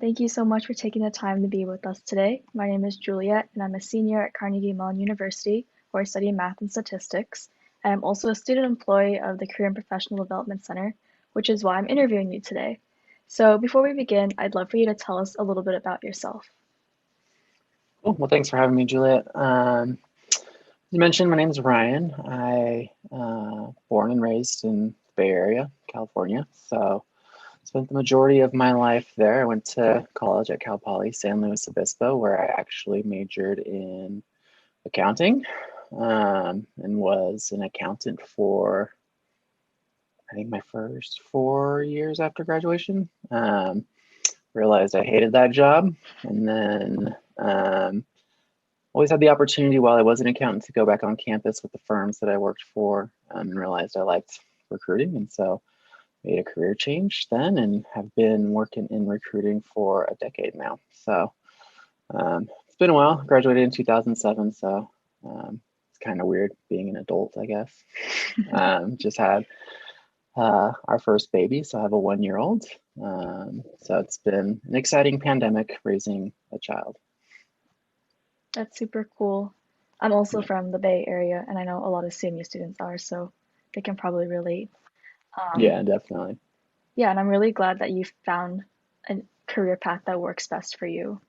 Thank you so much for taking the time to be with us today. My name is Juliet, and I'm a senior at Carnegie Mellon University, where I study math and statistics. And I'm also a student employee of the Career and Professional Development Center, which is why I'm interviewing you today. So before we begin, I'd love for you to tell us a little bit about yourself. Cool. Well, thanks for having me, Juliet. As you mentioned, my name is Ryan. I born and raised in the Bay Area, California. So spent the majority of my life there. I went to college at Cal Poly San Luis Obispo, where I actually majored in accounting and was an accountant for, I think, my first 4 years after graduation. Realized I hated that job, and then always had the opportunity while I was an accountant to go back on campus with the firms that I worked for, and realized I liked recruiting, and so made a career change then and have been working in recruiting for a decade now. So it's been a while. Graduated in 2007, so it's kind of weird being an adult, I guess. Just had our first baby, so I have a 1-year-old. So it's been an exciting pandemic raising a child. That's super cool. I'm also Yeah, from the Bay Area, and I know a lot of CMU students are, so they can probably relate. Um, yeah, definitely. yeah, and I'm really glad that you found a career path that works best for you.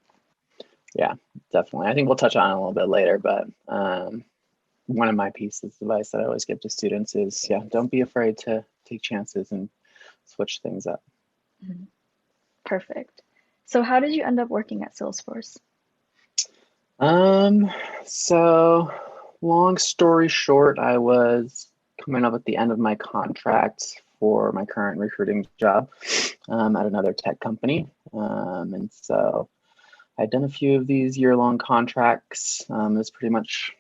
Yeah, definitely. I think we'll touch on it a little bit later, but one of my pieces of advice that I always give to students is, yeah, don't be afraid to take chances and switch things up. Mhm. Perfect. So how did you end up working at Salesforce? Um, so long story short, I was coming up at the end of my contract for my current recruiting job at another tech company. And so I'd done a few of these year-long contracts. It was pretty much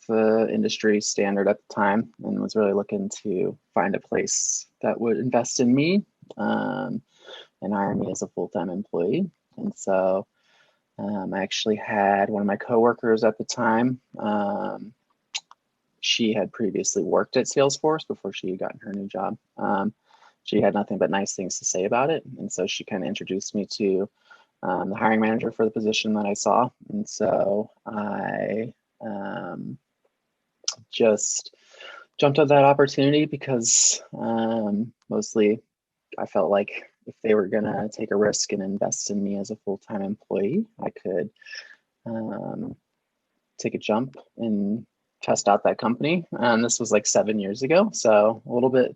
the industry standard at the time, and was really looking to find a place that would invest in me and hire me as a full-time employee. And so I actually had one of my coworkers at the time. She had previously worked at Salesforce before she had gotten her new job. She had nothing but nice things to say about it, and so she kind of introduced me to the hiring manager for the position that I saw. And so I just jumped at that opportunity because mostly I felt like if they were going to take a risk and invest in me as a full-time employee, I could take a jump and test out that company. And this was like 7 years ago. So a little bit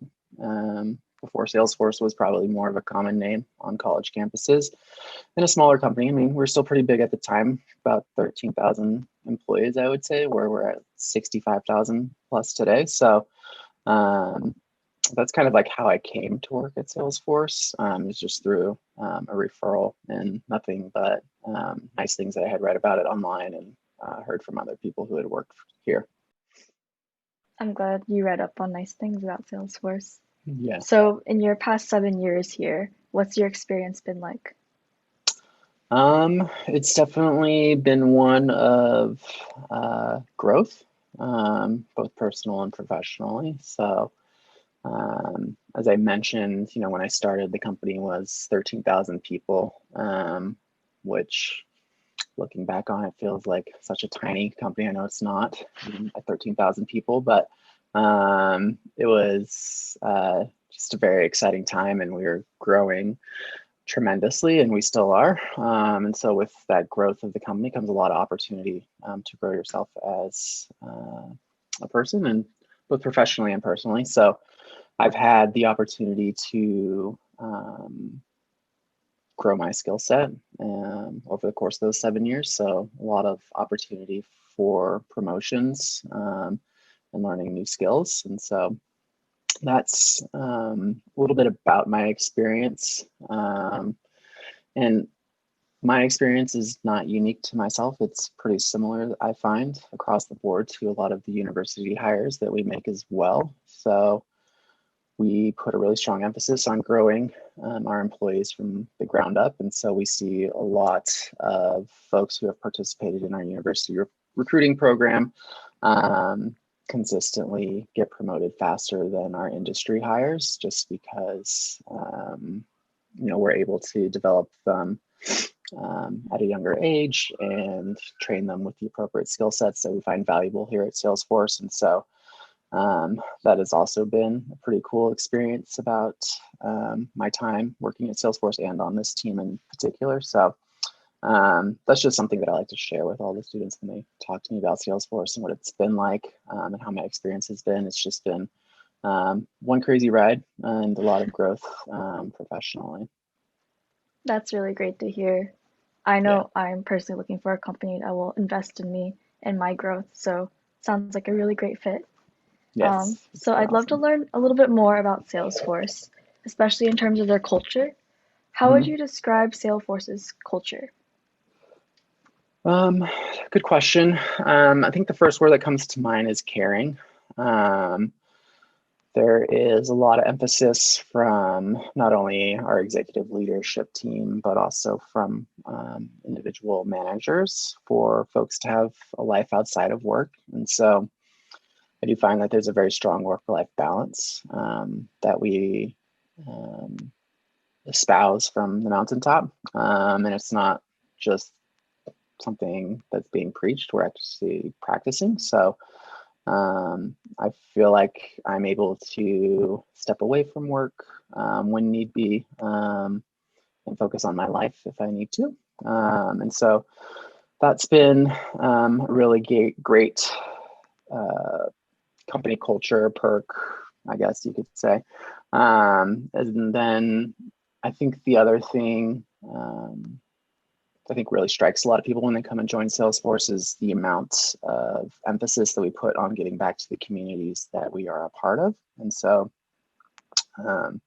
before Salesforce was probably more of a common name on college campuses. In a smaller company, I mean, we're still pretty big at the time, about 13,000 employees, I would say, where we're at 65,000 plus today. So that's kind of like how I came to work at Salesforce. It was just through a referral and nothing but nice things that I had read about it online and heard from other people who had worked here. I'm glad you read up on nice things about Salesforce. Yeah. So, in your past 7 years here, what's your experience been like? It's definitely been one of growth, both personal and professionally. So, as I mentioned, when I started, the company was 13,000 people, which looking back on it feels like such a tiny company. I know it's not at 13,000 people, but it was just a very exciting time, and we were growing tremendously, and we still are. And so with that growth of the company comes a lot of opportunity to grow yourself as a person, and both professionally and personally. So I've had the opportunity to grow my skill set over the course of those 7 years. So a lot of opportunity for promotions and learning new skills. And so that's a little bit about my experience. And my experience is not unique to myself. It's pretty similar, I find, across the board to a lot of the university hires that we make as well. So we put a really strong emphasis on growing our employees from the ground up. And so we see a lot of folks who have participated in our university recruiting program consistently get promoted faster than our industry hires, just because we're able to develop them at a younger age and train them with the appropriate skill sets that we find valuable here at Salesforce. And so that has also been a pretty cool experience about my time working at Salesforce and on this team in particular. So that's just something that I like to share with all the students when they talk to me about Salesforce and what it's been like and how my experience has been. It's just been one crazy ride and a lot of growth professionally. That's really great to hear. I Yeah. know I'm personally looking for a company that will invest in me and my growth, so sounds like a really great fit. Yes. It's So been I'd love to awesome. learn a little bit more about Salesforce, especially in terms of their culture. How would Mhm. you describe Salesforce's culture? Um, Good question. I think the first word that comes to mind is caring. Um, there is a lot of emphasis from not only our executive leadership team, but also from individual managers for folks to have a life outside of work. And so I do find that there's a very strong work-life balance that we um, espouse from the mountaintop. And it's not just something that's being preached, we're actually practicing. So I feel like I'm able to step away from work when need be and focus on my life if I need to. And so that's been a really great company culture perk, I guess you could say. And then I think the other thing I think really strikes a lot of people when they come and join Salesforce is the amount of emphasis that we put on getting back to the communities that we are a part of. And so um,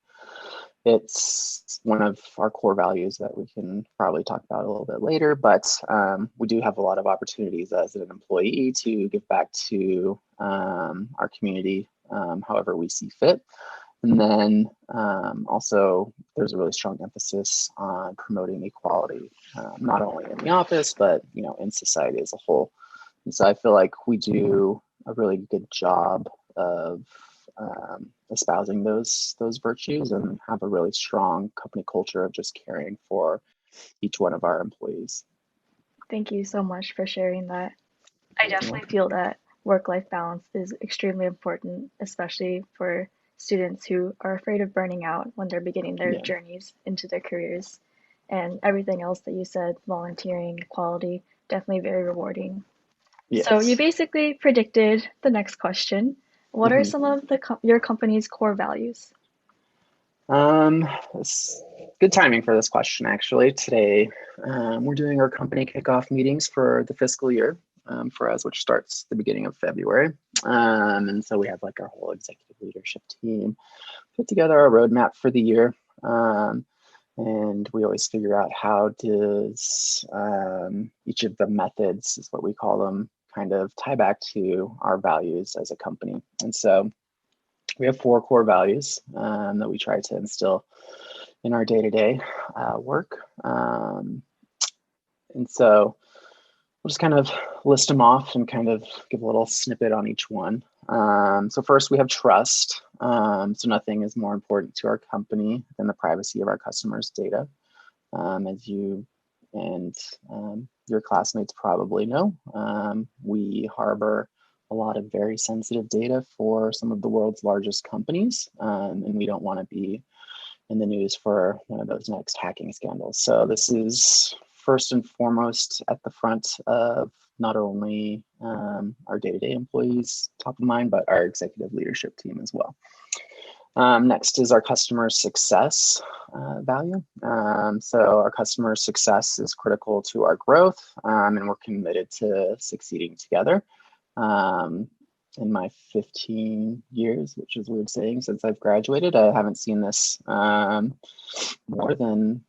it's one of our core values that we can probably talk about a little bit later, but we do have a lot of opportunities as an employee to give back to our community however we see fit. And then also there's a really strong emphasis on promoting equality, not only in the office, but in society as a whole. And so I feel like we do a really good job of espousing those virtues and have a really strong company culture of just caring for each one of our employees. Thank you so much for sharing that. I You're definitely welcome. feel that work-life balance is extremely important, especially for students who are afraid of burning out when they're beginning their Yeah. journeys into their careers. And everything else that you said, volunteering, equality, definitely very rewarding. So you Yes. basically predicted the next question. What are Mm-hmm. some of your company's core values? It's good timing for this question, actually. Today, we're doing our company kickoff meetings for the fiscal year for us, which starts the beginning of February. And so we have like our whole executive leadership team put together our roadmap for the year. And we always figure out how does each of the methods, is what we call them, kind of tie back to our values as a company. And so we have 4 core values that we try to instill in our day-to-day work. And so we'll just kind of list them off and kind of give a little snippet on each one. So first we have trust. So nothing is more important to our company than the privacy of our customers' data. As you and your classmates probably know, we harbor a lot of very sensitive data for some of the world's largest companies, and we don't want to be in the news for one of those next hacking scandals. So this is first and foremost at the front of not only our day-to-day employees top of mind, but our executive leadership team as well. Next is our customer success value. So our customer success is critical to our growth, and we're committed to succeeding together. In my 15 years, which is weird saying, since I've graduated, I haven't seen this more than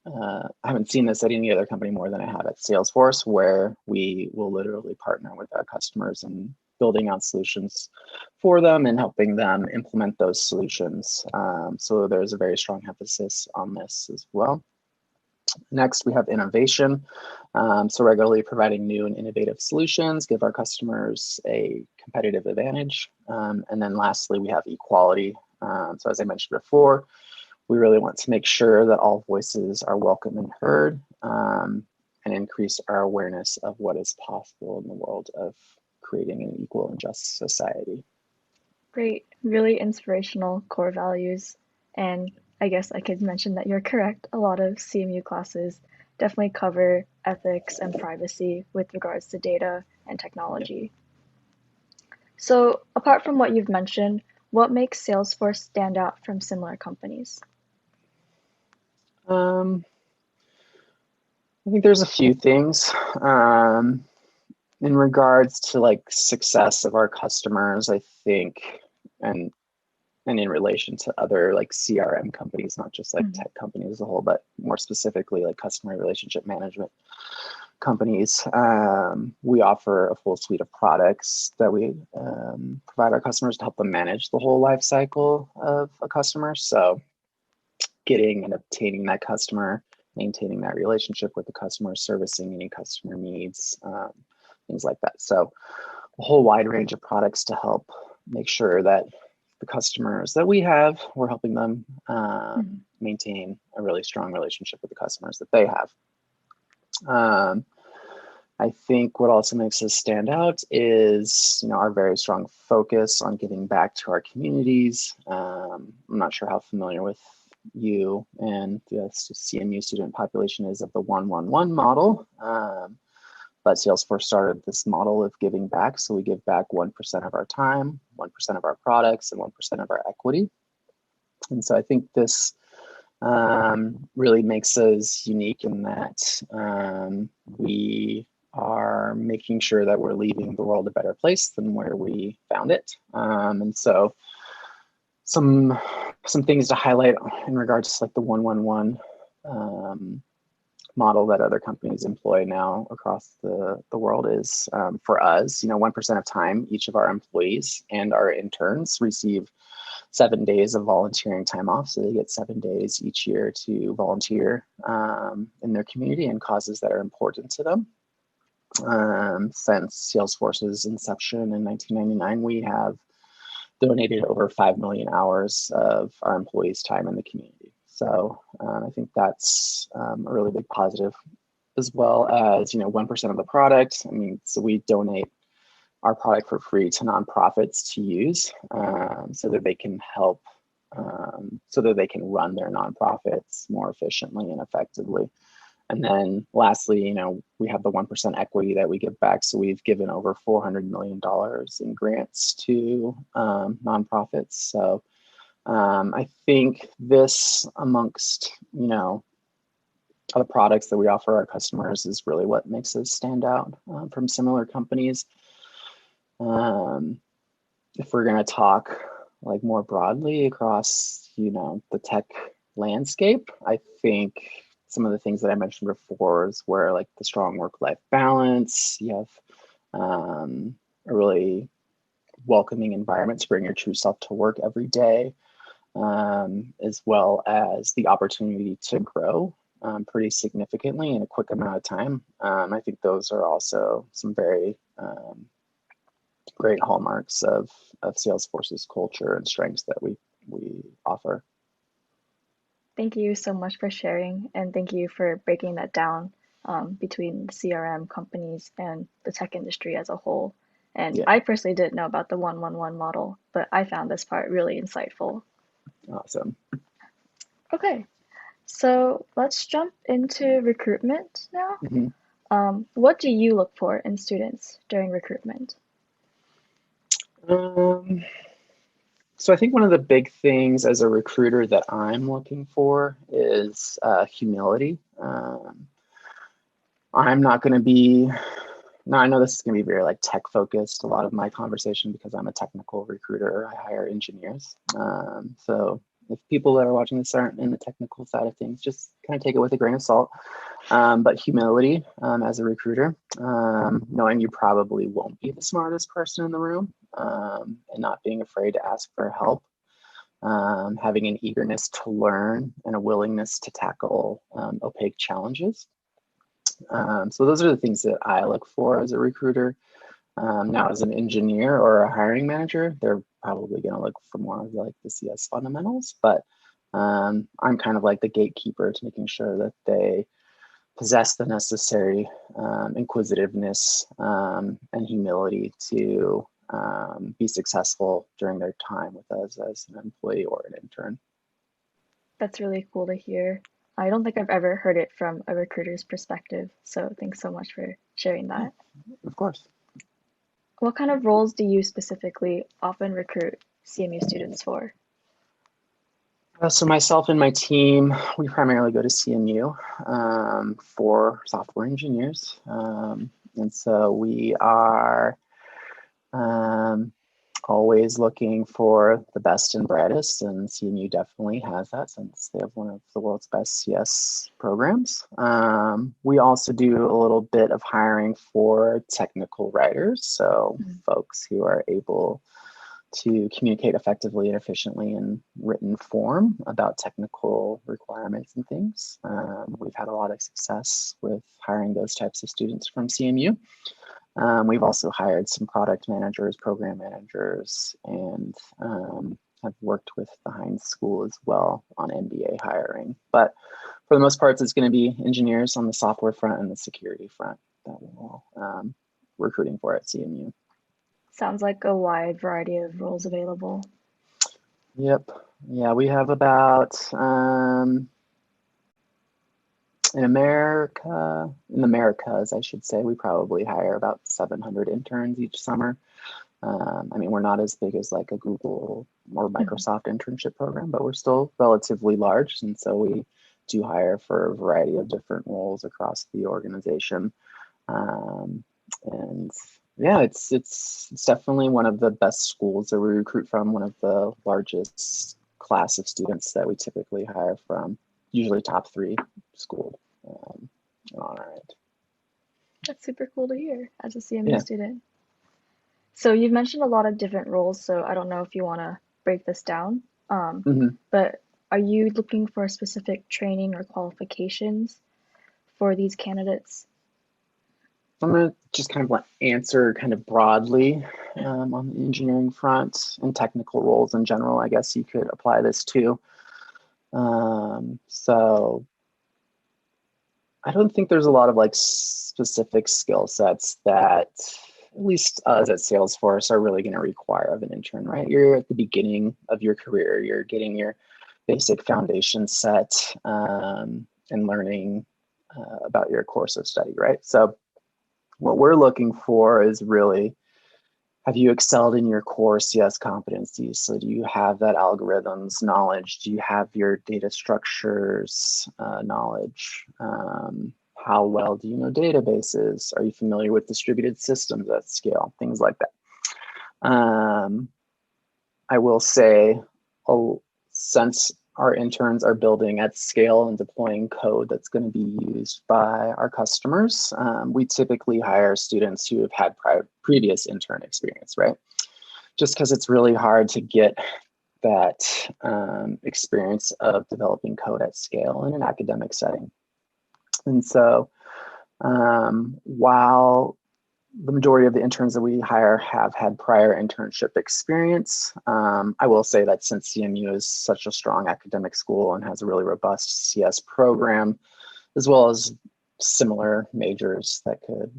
I haven't seen this at any other company more than I have at Salesforce, where we will literally partner with our customers and building out solutions for them and helping them implement those solutions. So there's a very strong emphasis on this as well. Next, we have innovation. So regularly providing new and innovative solutions, give our customers a competitive advantage. And then lastly, we have equality. So as I mentioned before, we really want to make sure that all voices are welcome and heard, and increase our awareness of what is possible in the world of creating an equal and just society. Great, really inspirational core values. And I guess I could mention that you're correct. A lot of CMU classes definitely cover ethics and privacy with regards to data and technology. So, apart from what you've mentioned, what makes Salesforce stand out from similar companies? I think there's a few things. In regards to like success of our customers, I think, and in relation to other like CRM companies, not just like tech companies as a whole, but more specifically like customer relationship management companies, we offer a full suite of products that we provide our customers to help them manage the whole life cycle of a customer. So getting and obtaining that customer, maintaining that relationship with the customer, servicing any customer needs, things like that. So a whole wide range of products to help make sure that the customers that we have, we're helping them maintain a really strong relationship with the customers that they have. I think what also makes us stand out is, our very strong focus on giving back to our communities. I'm not sure how familiar with you and the CMU student population is of the 1-1-1 model. But Salesforce started this model of giving back. So we give back 1% of our time, 1% of our products, and 1% of our equity. And so I think this really makes us unique in that we are making sure that we're leaving the world a better place than where we found it. And so some things to highlight in regards to like the 1-1-1 model that other companies employ now across the world is, for us, 1% of time, each of our employees and our interns receive 7 days of volunteering time off. So they get 7 days each year to volunteer in their community and causes that are important to them. Since Salesforce's inception in 1999, we have donated over 5 million hours of our employees' time in the community. So I think that's a really big positive, as well as, 1% of the product. So we donate our product for free to nonprofits to use, so that they can help, so that they can run their nonprofits more efficiently and effectively. And then lastly, we have the 1% equity that we give back. So we've given over $400 million in grants to nonprofits. So I think this, amongst, other products that we offer our customers, is really what makes us stand out from similar companies. If we're going to talk like more broadly across, the tech landscape, I think some of the things that I mentioned before is where like the strong work-life balance, you have a really welcoming environment to bring your true self to work every day, as well as the opportunity to grow pretty significantly in a quick amount of time. I think those are also some very great hallmarks of Salesforce's culture and strengths that we offer. Thank you so much for sharing, and thank you for breaking that down between the CRM companies and the tech industry as a whole. And I personally didn't know about the 1-1-1 model, but I found this part really insightful. Awesome. Okay, so let's jump into recruitment now. What do you look for in students during recruitment? So I think one of the big things as a recruiter that I'm looking for is humility. I'm not going to be, now I know this is going to be very like tech focused, a lot of my conversation, because I'm a technical recruiter. I hire engineers. So if people that are watching this aren't in the technical side of things, just kind of take it with a grain of salt. But humility as a recruiter, knowing you probably won't be the smartest person in the room, and not being afraid to ask for help, having an eagerness to learn and a willingness to tackle opaque challenges. So those are the things that I look for as a recruiter. Now, as an engineer or a hiring manager, they're probably going to look for more of like the CS fundamentals, but I'm kind of like the gatekeeper to making sure that they possess the necessary inquisitiveness and humility to be successful during their time with us as an employee or an intern. That's really cool to hear. I don't think I've ever heard it from a recruiter's perspective, so thanks so much for sharing that. Of course. What kind of roles do you specifically often recruit CMU students for? So myself and my team, we primarily go to CMU for software engineers. And so we are always looking for the best and brightest, and CMU definitely has that since they have one of the world's best CS programs. We also do a little bit of hiring for technical writers, so folks who are able to communicate effectively and efficiently in written form about technical requirements and things. We've had a lot of success with hiring those types of students from CMU. We've also hired some product managers, program managers, and have worked with the Heinz School as well on MBA hiring. But for the most part, it's going to be engineers on the software front and the security front that we're recruiting for at CMU. Sounds like a wide variety of roles available. Yep. Yeah, we have about, in the Americas, I should say, we probably hire about 700 interns each summer. I mean, we're not as big as like a Google or Microsoft internship program, but we're still relatively large. And so we do hire for a variety of different roles across the organization. And yeah, it's definitely one of the best schools that we recruit from, one of the largest class of students that we typically hire from, usually top 3 school on our end. That's super cool to hear as a CMU student. So you've mentioned a lot of different roles, so I don't know if you want to break this down, but are you looking for specific training or qualifications for these candidates? I'm going to just kind of answer kind of broadly on the engineering front and technical roles in general. I guess you could apply this to. So I don't think there's a lot of like specific skill sets that at least us at Salesforce are really going to require of an intern, right? You're at the beginning of your career. You're getting your basic foundation set and learning about your course of study, right? So what we're looking for is really, have you excelled in your core CS competencies? So do you have that algorithms knowledge? Do you have your data structures knowledge? How well do you know databases? Are you familiar with distributed systems at scale? Things like that. I will say, since our interns are building at scale and deploying code that's going to be used by our customers, we typically hire students who have had previous intern experience, right? Just because it's really hard to get that experience of developing code at scale in an academic setting. And so while the majority of the interns that we hire have had prior internship experience, I will say that since CMU is such a strong academic school and has a really robust CS program, as well as similar majors that could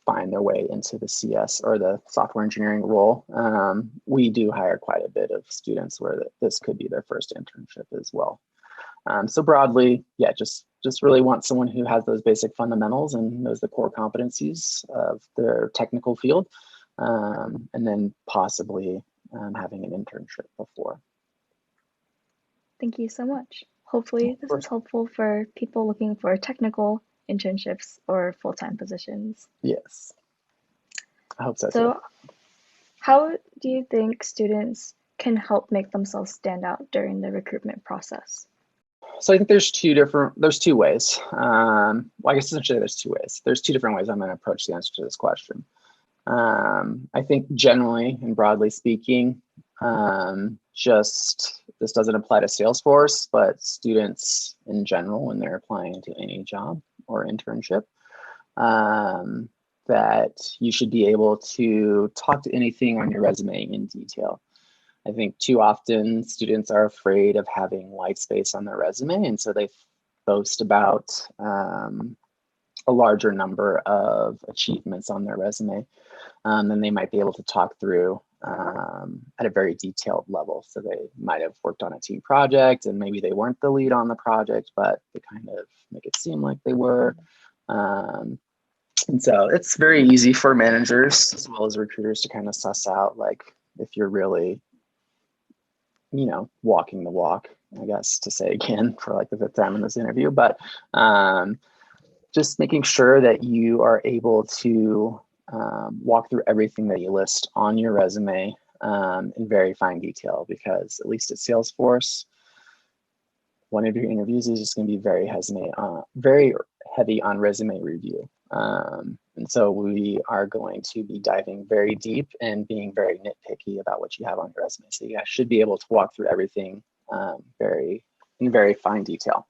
find their way into the CS or the software engineering role, we do hire quite a bit of students where this could be their first internship as well. So broadly, yeah, just really want someone who has those basic fundamentals and knows the core competencies of their technical field, and then possibly having an internship before. Thank you so much. Hopefully this is helpful for people looking for technical internships or full-time positions. Yes, I hope so too. So how do you think students can help make themselves stand out during the recruitment process? So I think there's two ways. Well, I guess essentially there's 2 ways. There's 2 different ways I'm going to approach the answer to this question. I think generally and broadly speaking, just this doesn't apply to Salesforce, but students in general when they're applying to any job or internship, that you should be able to talk to anything on your resume in detail. I think too often students are afraid of having white space on their resume, and so they'll boast about a larger number of achievements on their resume, then they might be able to talk through at a very detailed level. So they might have worked on a team project and maybe they weren't the lead on the project, but they kind of make it seem like they were. And so it's very easy for managers as well as recruiters to kind of suss out, like, if you're really, walking the walk, I guess, to say again for like the fifth time in this interview, but just making sure that you are able to walk through everything that you list on your resume in very fine detail, because at least at Salesforce, one of your interviews is just going to be very heavy on resume review. And so we are going to be diving very deep and being very nitpicky about what you have on your resume. So you guys should be able to walk through everything in very fine detail.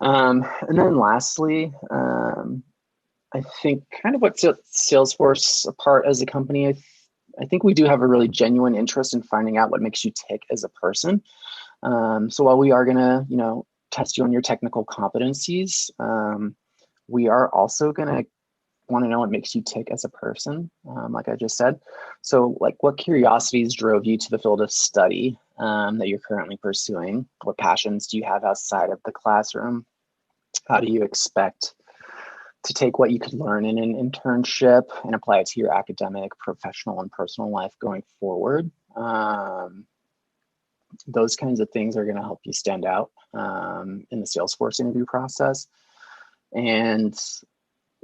And then lastly, I think kind of what sets Salesforce apart as a company, I think we do have a really genuine interest in finding out what makes you tick as a person. So while we are going to, test you on your technical competencies, we are also going to want to know what makes you tick as a person, like I just said. So like, what curiosities drove you to the field of study that you're currently pursuing? What passions do you have outside of the classroom? How do you expect to take what you could learn in an internship and apply it to your academic, professional, and personal life going forward? Those kinds of things are going to help you stand out in the Salesforce interview process. And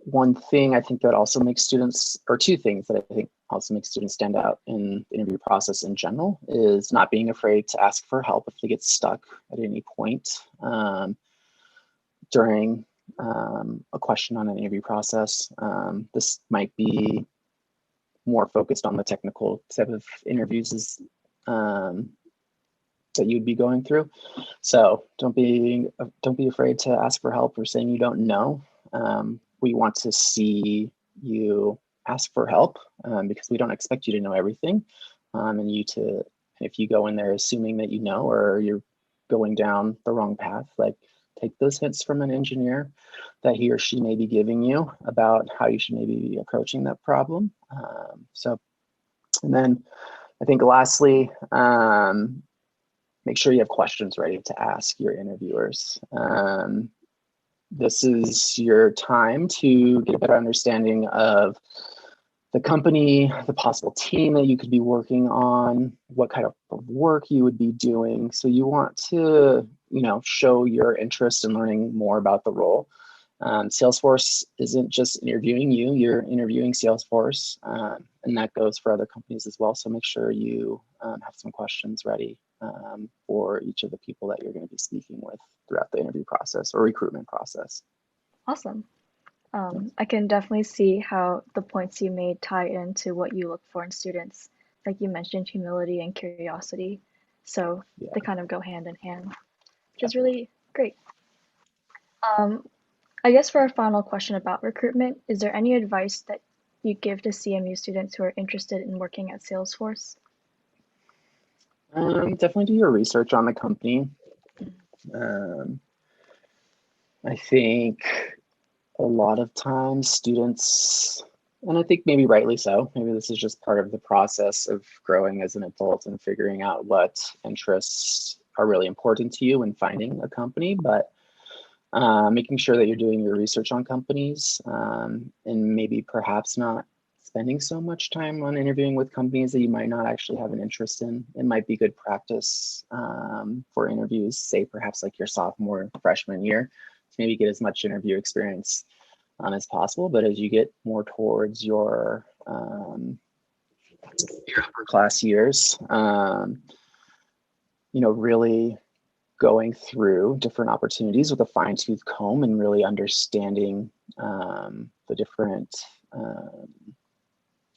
one thing I think that also makes students, or two things that I think also make students stand out in the interview process in general, is not being afraid to ask for help if they get stuck at any point during a question on an interview process. This might be more focused on the technical type of interviews that you'd be going through. So don't be afraid to ask for help or saying you don't know. We want to see you ask for help because we don't expect you to know everything, and if you go in there assuming that you know, or you're going down the wrong path, like, take those hints from an engineer that he or she may be giving you about how you should maybe be approaching that problem. And then I think lastly, make sure you have questions ready to ask your interviewers. This is your time to get a better understanding of the company, the possible team that you could be working on, what kind of work you would be doing. So you want to, show your interest in learning more about the role. Salesforce isn't just interviewing you, you're interviewing Salesforce, and that goes for other companies as well. So make sure you have some questions ready for each of the people that you're going to be speaking with throughout the interview process or recruitment process. Awesome. I can definitely see how the points you made tie into what you look for in students. Like you mentioned, humility and curiosity. So they kind of go hand in hand, which is really great. I guess for our final question about recruitment, is there any advice that you give to CMU students who are interested in working at Salesforce? Definitely do your research on the company. I think a lot of times students, and I think maybe rightly so, maybe this is just part of the process of growing as an adult and figuring out what interests are really important to you and finding a company, but making sure that you're doing your research on companies and maybe perhaps not spending so much time on interviewing with companies that you might not actually have an interest in. It might be good practice for interviews, say perhaps like your sophomore, freshman year, to maybe get as much interview experience as possible. But as you get more towards your upper class years, really going through different opportunities with a fine-tooth comb and really understanding the different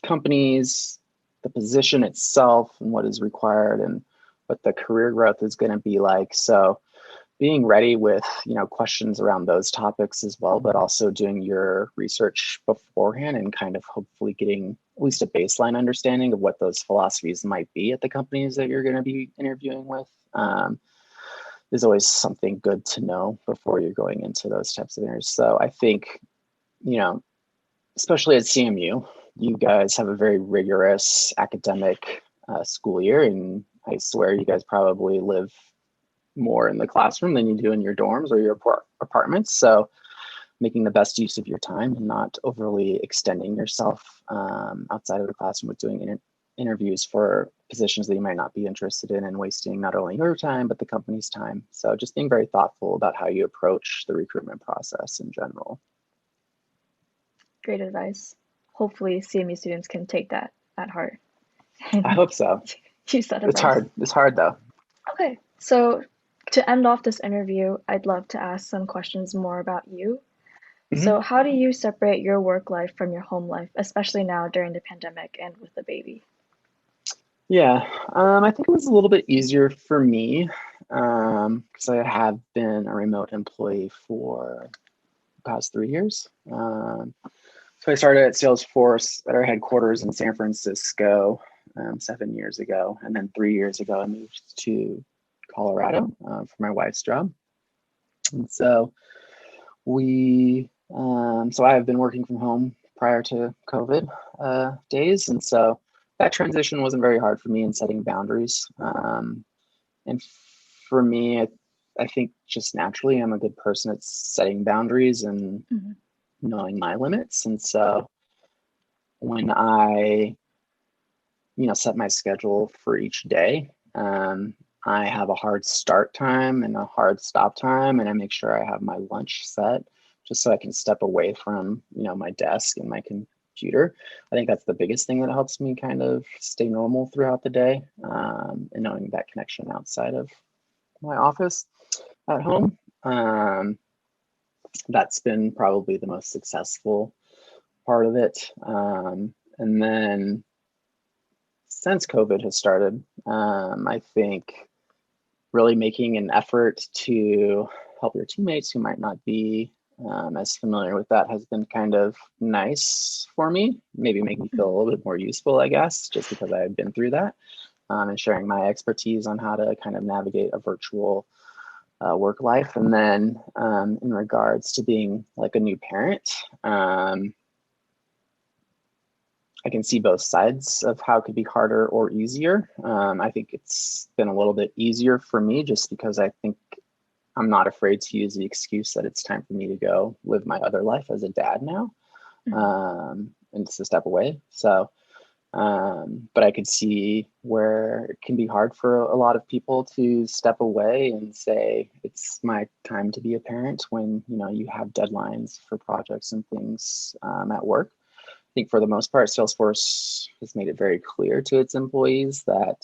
companies, the position itself, and what is required, and what the career growth is going to be like. So being ready with questions around those topics as well, but also doing your research beforehand and kind of hopefully getting at least a baseline understanding of what those philosophies might be at the companies that you're going to be interviewing with. is always something good to know before you're going into those types of interviews. So I think, especially at CMU, you guys have a very rigorous academic school year, and I swear you guys probably live more in the classroom than you do in your dorms or your apartments. So making the best use of your time and not overly extending yourself outside of the classroom with doing interviews for positions that you might not be interested in, and wasting not only your time, but the company's time. So just being very thoughtful about how you approach the recruitment process in general. Great advice. Hopefully CMU students can take that at heart I and hope so. use that It's advice. hard. It's hard though. Okay, so to end off this interview, I'd love to ask some questions more about you. So how do you separate your work life from your home life, especially now during the pandemic and with the baby? Yeah, I think it was a little bit easier for me because I have been a remote employee for the past 3 years. So I started at Salesforce at our headquarters in San Francisco 7 years ago, and then 3 years ago I moved to Colorado for my wife's job. And so I have been working from home prior to COVID days, and so that transition wasn't very hard for me in setting boundaries. And for me, I think just naturally I'm a good person at setting boundaries and knowing my limits. And so when I, set my schedule for each day, I have a hard start time and a hard stop time, and I make sure I have my lunch set just so I can step away from, my desk and my computer. I think that's the biggest thing that helps me kind of stay normal throughout the day, and knowing that connection outside of my office at home. That's been probably the most successful part of it. And then since COVID has started, I think really making an effort to help your teammates who might not be as familiar with that has been kind of nice for me. Maybe make me feel a little bit more useful, I guess, just because I've been through that, and sharing my expertise on how to kind of navigate a virtual work life. And then in regards to being like a new parent, I can see both sides of how it could be harder or easier. I think it's been a little bit easier for me just because I think I'm not afraid to use the excuse that it's time for me to go live my other life as a dad now, and just to step away. So, but I could see where it can be hard for a lot of people to step away and say, it's my time to be a parent when, you have deadlines for projects and things at work. I think for the most part, Salesforce has made it very clear to its employees that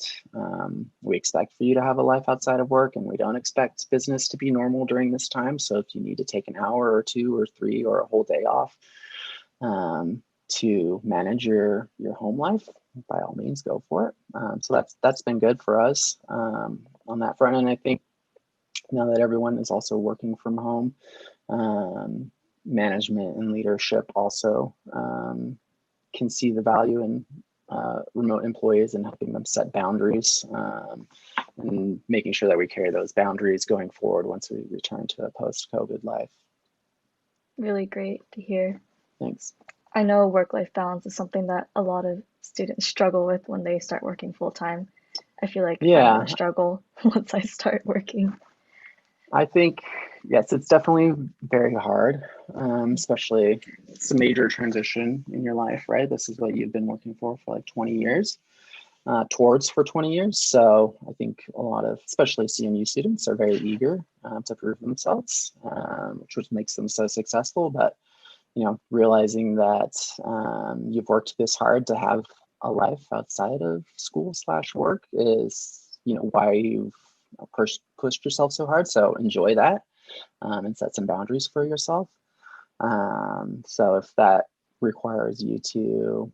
we expect for you to have a life outside of work, and we don't expect business to be normal during this time. So if you need to take an hour or 2 or 3 or a whole day off to manage your home life, by all means, go for it. So that's been good for us on that front. And I think now that everyone is also working from home, management and leadership also can see the value in remote employees and helping them set boundaries, and making sure that we carry those boundaries going forward once we return to a post-COVID life. Really great to hear. Thanks. I know work-life balance is something that a lot of students struggle with when they start working full-time. I feel like I'm gonna struggle once I start working. I think, yes, it's definitely very hard, especially it's a major transition in your life, right? This is what you've been working for like 20 years, for 20 years. So I think a lot of, especially CMU students, are very eager to prove themselves, which makes them so successful. But, realizing that you've worked this hard to have a life outside of school/work is, why you've pushed yourself so hard. So enjoy that, and set some boundaries for yourself. So if that requires you to,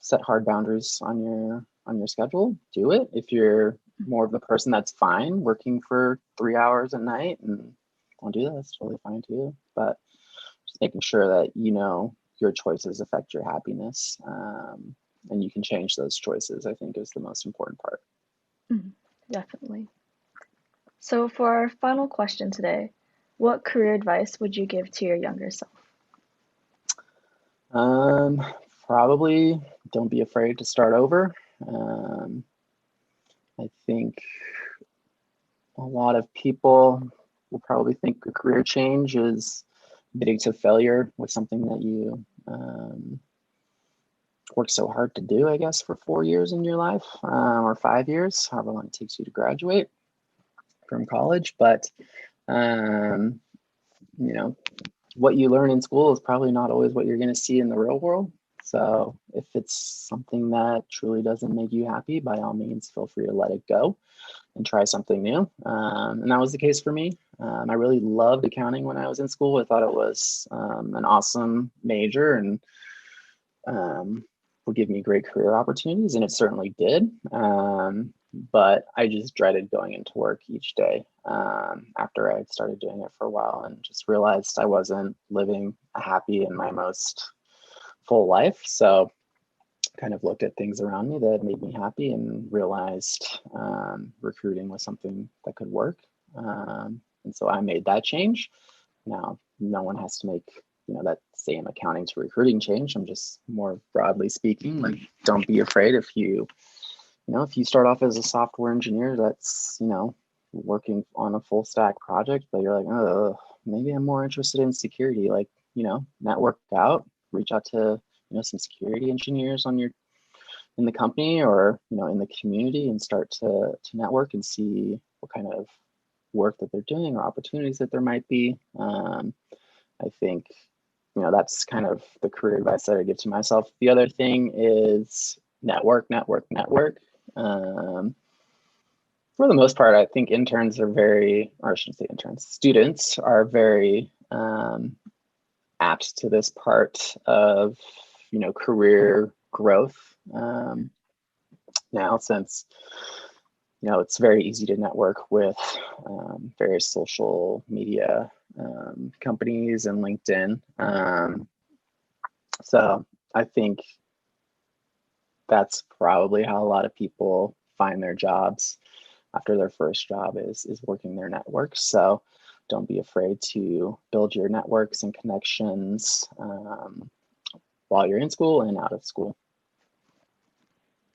set hard boundaries on your schedule, do it. If you're more of the person that's fine working for 3 hours at night and don't do that, that's totally fine too. But just making sure that your choices affect your happiness, and you can change those choices, I think, is the most important part. Definitely. So for our final question today, what career advice would you give to your younger self? Um, Probably don't be afraid to start over. Um, I think a lot of people will probably think a career change is admitting to failure with something that you worked so hard to do, I guess, for 4 years in your life, or 5 years, however long it takes you to graduate from college. But um, you know, what you learn in school is probably not always what you're going to see in the real world. So if it's something that truly doesn't make you happy, by all means, feel free to let it go and try something new. And that was the case for me. I really loved accounting when I was in school. I thought it was an awesome major and would give me great career opportunities, and it certainly did. But I just dreaded going into work each day after I started doing it for a while, and just realized I wasn't living a happy and my most full life. So kind of looked at things around me that made me happy and realized recruiting was something that could work. And so I made that change. Now, no one has to make, that same accounting to recruiting change. I'm just more broadly speaking, like, don't be afraid if if you start off as a software engineer that's, working on a full stack project, but you're like, oh, maybe I'm more interested in security, like, network out, reach out to, some security engineers in the company or, in the community, and start to network and see what kind of work that they're doing or opportunities that there might be. I think, that's kind of the career advice that I give to myself. The other thing is network, network, network. For the most part, I think interns are or I shouldn't say interns, students are very apt to this part of, career growth now, since it's very easy to network with various social media companies and LinkedIn. So I think that's probably how a lot of people find their jobs after their first job is working their networks. So don't be afraid to build your networks and connections while you're in school and out of school.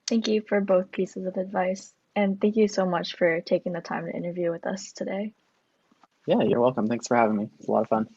Thank you for both pieces of advice, and thank you so much for taking the time to interview with us today. Yeah, you're welcome. Thanks for having me. It's a lot of fun.